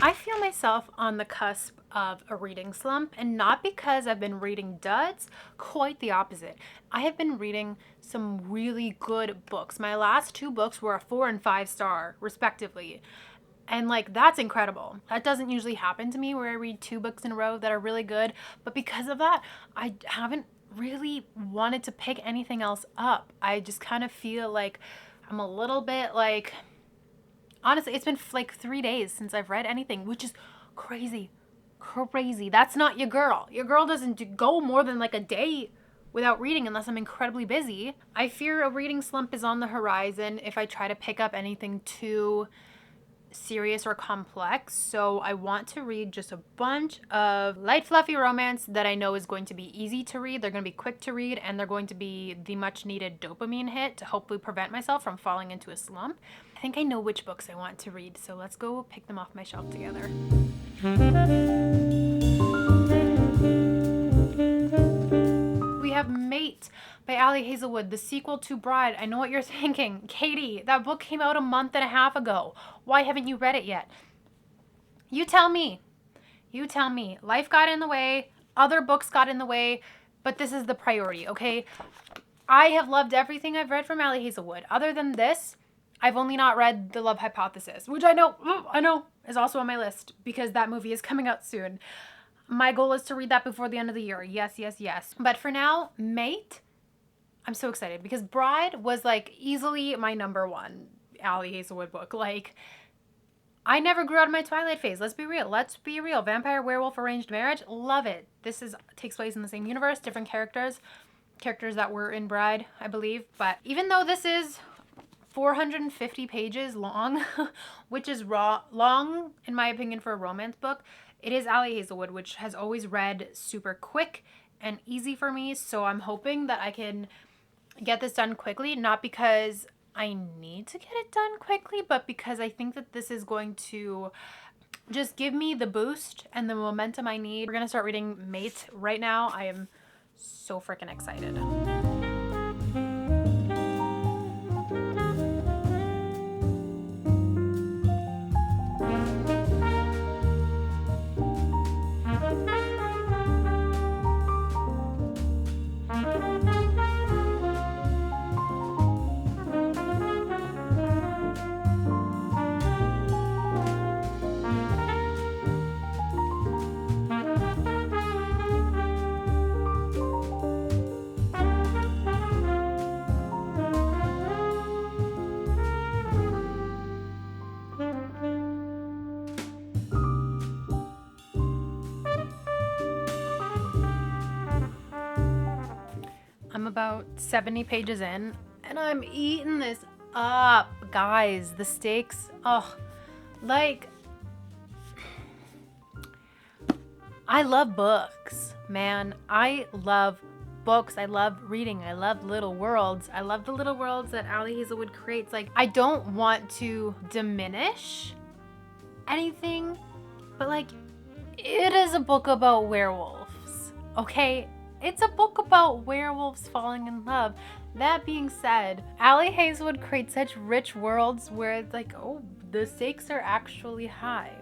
I feel myself on the cusp of a reading slump, and not because I've been reading duds, quite the opposite. I have been reading some really good books. My last two books were a 4 and 5 star, respectively. And like, that's incredible. That doesn't usually happen to me where I read two books in a row that are really good. But because of that, I haven't really wanted to pick anything else up. I just kind of feel like I'm a little bit like, honestly, it's been like 3 days since I've read anything, which is crazy. Crazy. That's not your girl. Your girl doesn't go more than like a day without reading unless I'm incredibly busy. I fear a reading slump is on the horizon if I try to pick up anything too serious or complex. So I want to read just a bunch of light, fluffy romance that I know is going to be easy to read. They're going to be quick to read, and they're going to be the much needed dopamine hit to hopefully prevent myself from falling into a slump. I think I know which books I want to read, so let's go pick them off my shelf together. We have Mate by Ali Hazelwood, the sequel to Bride. I know what you're thinking. Katie, that book came out a month and a half ago. Why haven't you read it yet? You tell me. You tell me. Life got in the way. Other books got in the way. But this is the priority, okay? I have loved everything I've read from Ali Hazelwood. Other than this, I've only not read The Love Hypothesis, which I know is also on my list because that movie is coming out soon. My goal is to read that before the end of the year. Yes, yes, yes. But for now, Mate, I'm so excited because Bride was like easily my number one Ali Hazelwood book. Like, I never grew out of my Twilight phase. Let's be real. Let's be real. Vampire, werewolf, arranged marriage. Love it. This takes place in the same universe, different characters that were in Bride, I believe. But even though this is 450 pages long, which is long in my opinion for a romance book, it is Ali Hazelwood, which has always read super quick and easy for me. So I'm hoping that I can get this done quickly, not because I need to get it done quickly, but because I think that this is going to just give me the boost and the momentum I need. We're going to start reading Mate right now. I am so freaking excited. I'm about 70 pages in and I'm eating this up, guys. The stakes, like, I love books, man. I love books. I love reading. I love little worlds. I love the little worlds that Ali Hazelwood creates. Like, I don't want to diminish anything, but like, it is a book about werewolves, okay? It's a book about werewolves falling in love. That being said, Ali Hazelwood creates such rich worlds where it's like, oh, the stakes are actually high.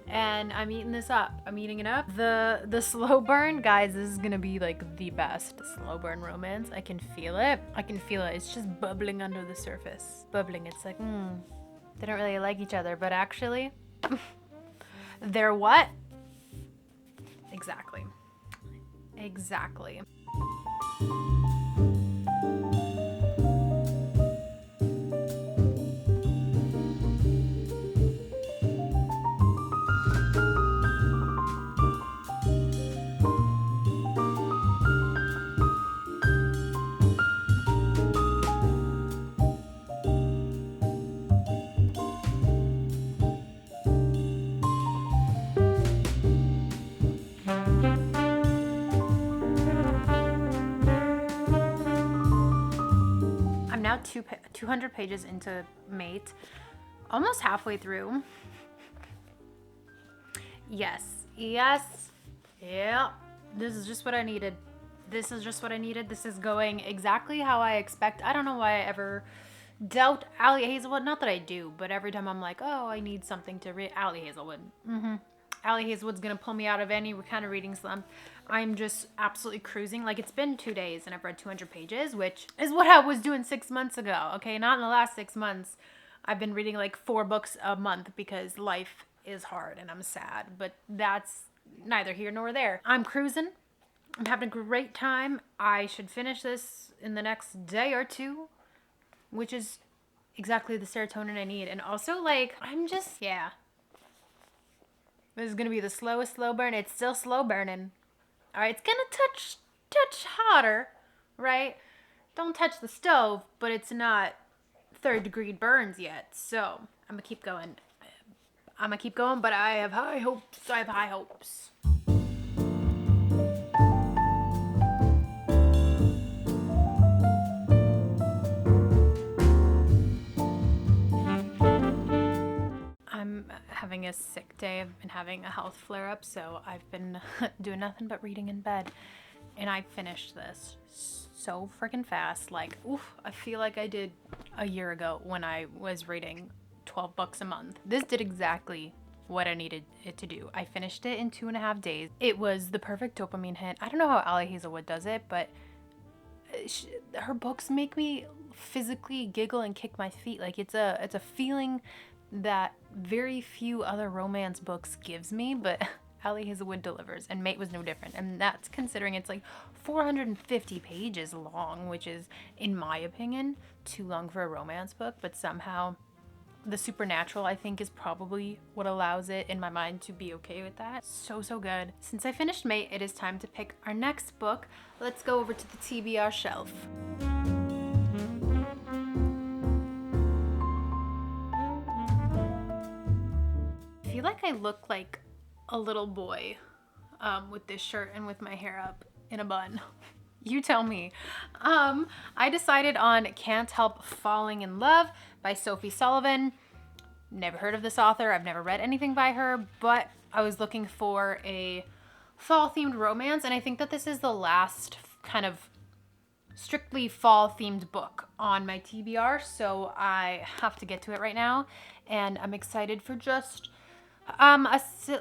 And I'm eating this up. I'm eating it up. The slow burn, guys, this is gonna be like the best slow burn romance. I can feel it. I can feel it. It's just bubbling under the surface. Bubbling. It's like, they don't really like each other, but actually, they're what? Exactly. Exactly. Now 200 pages into Mate, almost halfway through. Yes, yeah, this is just what I needed. This is going exactly how I expect. I don't know why I ever doubt Allie Hazelwood. Not that I do, but every time I'm like, oh, I need something to read, Allie Hazelwood. Allie Hazelwood's gonna pull me out of any kind of reading slump. I'm just absolutely cruising. Like, it's been 2 days and I've read 200 pages, which is what I was doing 6 months ago. Okay, not in the last 6 months. I've been reading like 4 books a month because life is hard and I'm sad, but that's neither here nor there. I'm cruising. I'm having a great time. I should finish this in the next day or two, which is exactly the serotonin I need. And also, like, I'm just, yeah. This is gonna be the slowest slow burn. It's still slow burning. All right, it's gonna touch hotter, right? Don't touch the stove, but it's not 3rd-degree burns yet. So I'm gonna keep going. But I have high hopes. I'm having a sick day. I've been having a health flare up, so I've been doing nothing but reading in bed. And I finished this so freaking fast. Like, oof, I feel like I did a year ago when I was reading 12 books a month. This did exactly what I needed it to do. I finished it in 2.5 days. It was the perfect dopamine hit. I don't know how Allie Hazelwood does it, but her books make me physically giggle and kick my feet. Like, it's a feeling that very few other romance books gives me, but Allie Hazelwood delivers, and Mate was no different. And that's considering it's like 450 pages long, which is, in my opinion, too long for a romance book, but somehow the supernatural, I think, is probably what allows it in my mind to be okay with that. So good. Since I finished Mate, it is time to pick our next book. Let's go over to the TBR shelf. I feel like I look like a little boy with this shirt and with my hair up in a bun. You tell me. I decided on Can't Help Falling in Love by Sophie Sullivan. Never heard of this author. I've never read anything by her, but I was looking for a fall-themed romance, and I think that this is the last kind of strictly fall-themed book on my TBR, so I have to get to it right now, and I'm excited for just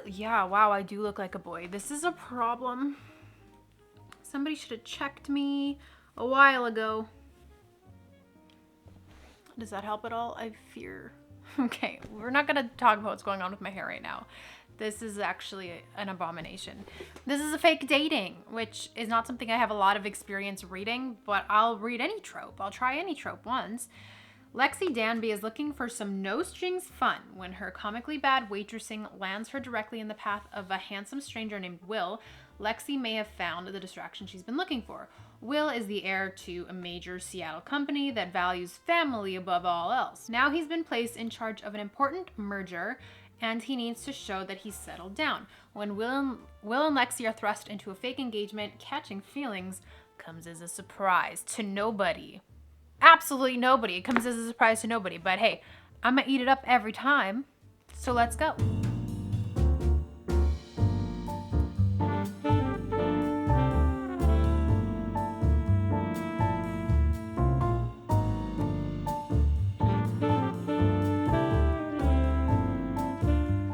yeah, wow, I do look like a boy. This is a problem. Somebody should have checked me a while ago. Does that help at all? I fear. Okay, we're not gonna talk about what's going on with my hair right now. This is actually an abomination. This is a fake dating, which is not something I have a lot of experience reading, but I'll read any trope. I'll try any trope once. Lexi Danby is looking for some no-strings fun when her comically bad waitressing lands her directly in the path of a handsome stranger named Will. Lexi may have found the distraction she's been looking for. Will is the heir to a major Seattle company that values family above all else. Now he's been placed in charge of an important merger, and he needs to show that he's settled down. When Will and Lexi are thrust into a fake engagement, catching feelings comes as a surprise to nobody. Absolutely nobody. It comes as a surprise to nobody. But hey, I'm gonna eat it up every time. So let's go.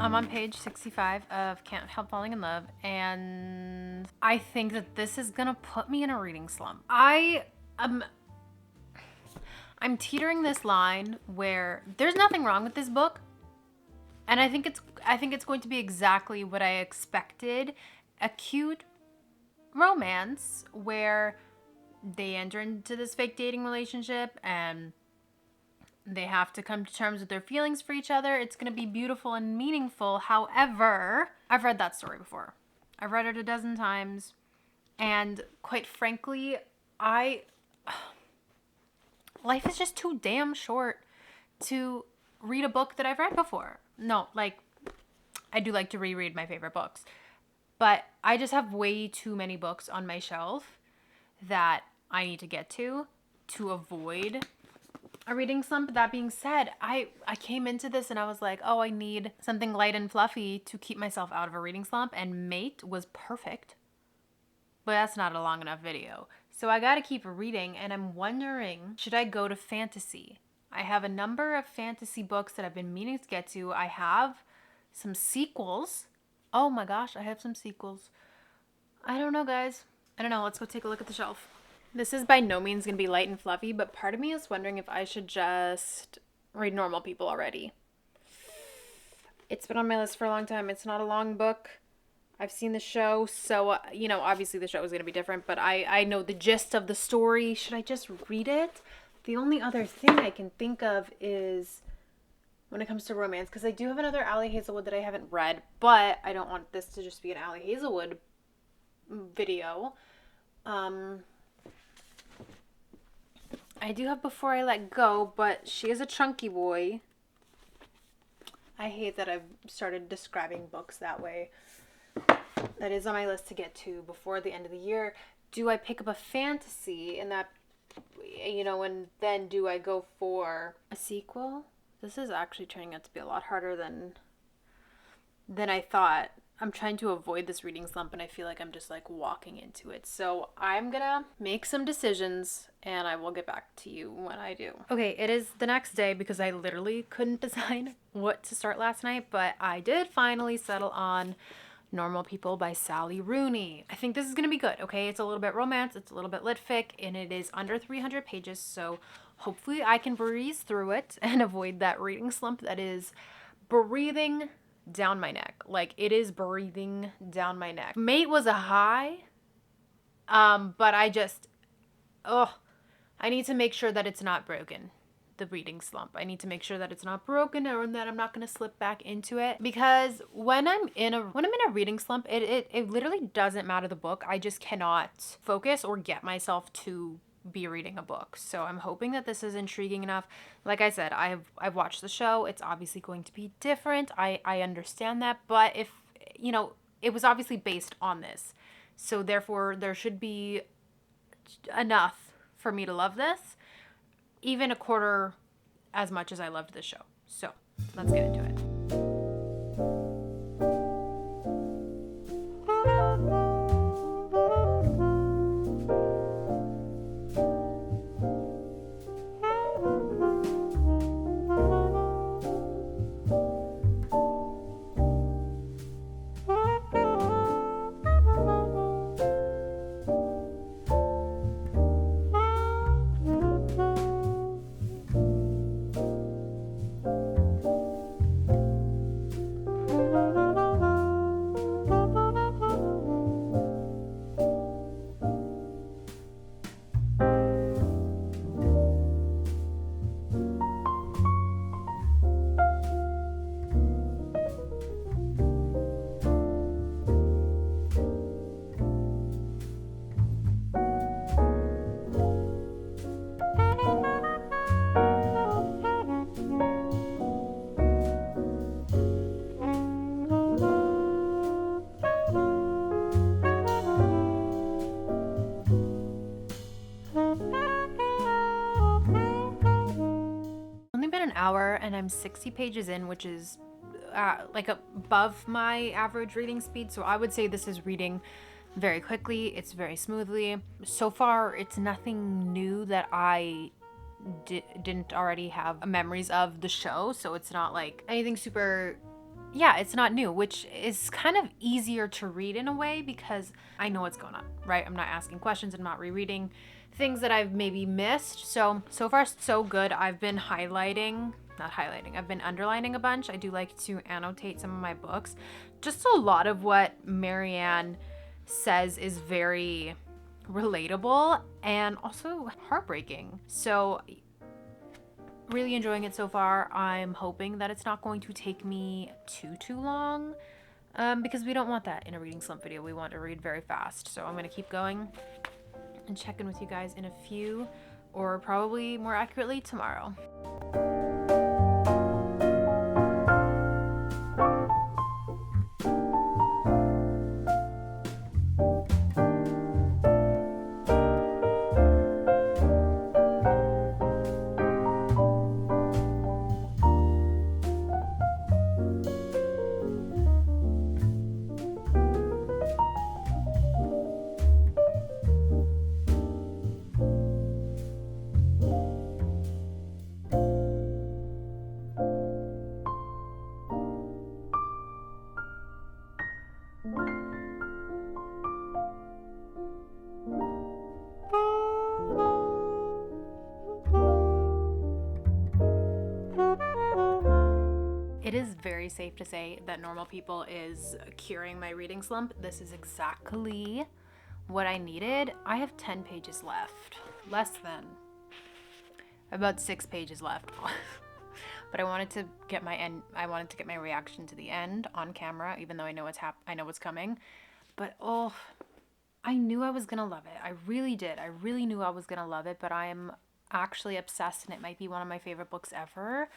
I'm on page 65 of Can't Help Falling in Love, and I think that this is gonna put me in a reading slump. I'm teetering this line where there's nothing wrong with this book, and I think it's going to be exactly what I expected. A cute romance where they enter into this fake dating relationship and they have to come to terms with their feelings for each other. It's going to be beautiful and meaningful. However, I've read that story before. I've read it a dozen times, and quite frankly, life is just too damn short to read a book that I've read before. No, like, I do like to reread my favorite books, but I just have way too many books on my shelf that I need to get to avoid a reading slump. That being said, I came into this and I was like, oh, I need something light and fluffy to keep myself out of a reading slump, and Mate was perfect. But that's not a long enough video. So I gotta keep reading, and I'm wondering, should I go to fantasy? I have a number of fantasy books that I've been meaning to get to. I have some sequels. Oh my gosh, I have some sequels. I don't know, guys. I don't know. Let's go take a look at the shelf. This is by no means going to be light and fluffy, but part of me is wondering if I should just read Normal People already. It's been on my list for a long time. It's not a long book. I've seen the show, so, obviously the show is going to be different, but I know the gist of the story. Should I just read it? The only other thing I can think of is when it comes to romance, because I do have another Allie Hazelwood that I haven't read, but I don't want this to just be an Allie Hazelwood video. I do have Before I Let Go, but she is a chunky boy. I hate that I've started describing books that way. That is on my list to get to before the end of the year. Do I pick up a fantasy and that, and then do I go for a sequel? This is actually turning out to be a lot harder than I thought. I'm trying to avoid this reading slump and I feel like I'm just like walking into it. So I'm gonna make some decisions and I will get back to you when I do. Okay, it is the next day because I literally couldn't decide what to start last night, but I did finally settle on Normal People by Sally Rooney. I think this is gonna be good, okay? It's a little bit romance, it's a little bit lit fic, and it is under 300 pages, so hopefully I can breeze through it and avoid that reading slump that is breathing down my neck. Like, it is breathing down my neck. Mate was a high, but I need to make sure that it's not broken. The reading slump. I need to make sure that it's not broken or that I'm not going to slip back into it, because when I'm in a reading slump, it literally doesn't matter the book. I just cannot focus or get myself to be reading a book. So I'm hoping that this is intriguing enough. Like I said, I've watched the show. It's obviously going to be different. I understand that, but if it was obviously based on this, so therefore there should be enough for me to love this, even a quarter as much as I loved this show. So let's get into it. Hour and I'm 60 pages in, which is like above my average reading speed. So I would say this is reading very quickly. It's very smoothly. So far, it's nothing new that I didn't already have memories of the show. So it's not like anything super, it's not new, which is kind of easier to read in a way because I know what's going on, right? I'm not asking questions. I'm not rereading things that I've maybe missed. So far so good. I've been I've been underlining a bunch. I do like to annotate some of my books. Just a lot of what Marianne says is very relatable and also heartbreaking. So really enjoying it so far. I'm hoping that it's not going to take me too long, because we don't want that in a reading slump video. We want to read very fast. So I'm going to keep going and check in with you guys in a few, or probably more accurately tomorrow. very safe to say that Normal People is curing my reading slump. This is exactly what I needed. I have 10 pages left, less than, about 6 pages left. But I wanted to get my reaction to the end on camera, even though I know what's coming. But oh, I knew I was gonna love it. I really did. I really knew I was gonna love it, but I am actually obsessed, and it might be one of my favorite books ever.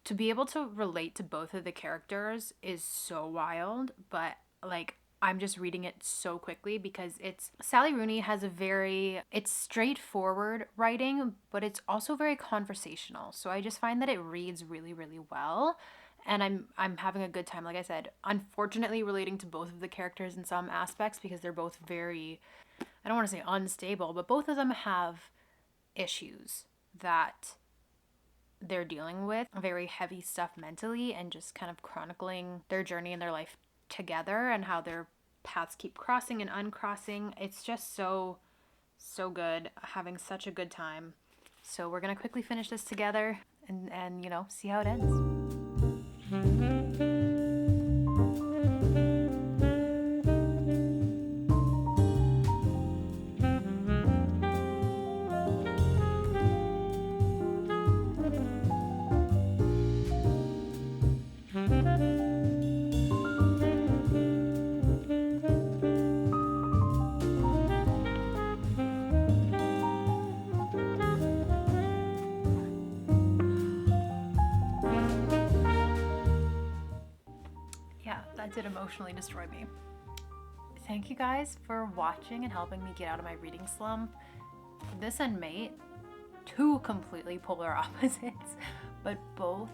To be able to relate to both of the characters is so wild, but like, I'm just reading it so quickly because Sally Rooney has it's straightforward writing, but it's also very conversational. So I just find that it reads really, really well. And I'm having a good time, like I said, unfortunately relating to both of the characters in some aspects because they're both very, I don't want to say unstable, but both of them have issues that they're dealing with, very heavy stuff mentally, and just kind of chronicling their journey in their life together and how their paths keep crossing and uncrossing. It's just so good. Having such a good time. So we're gonna quickly finish this together and you know, see how it ends. Yeah, that did emotionally destroy me. Thank you guys for watching and helping me get out of my reading slump. This and Mate, two completely polar opposites, but both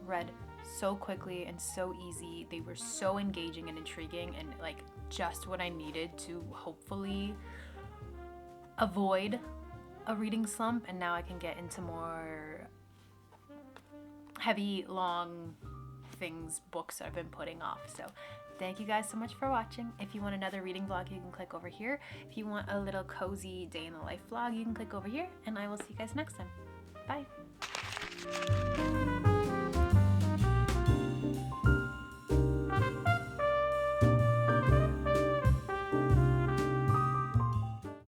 read so quickly and so easy. They were so engaging and intriguing, and like just what I needed to hopefully avoid a reading slump. And now I can get into more heavy, long books that I've been putting off. So thank you guys so much for watching. If you want another reading vlog, you can click over here. If you want a little cozy day in the life vlog, you can click over here, and I will see you guys next time. Bye.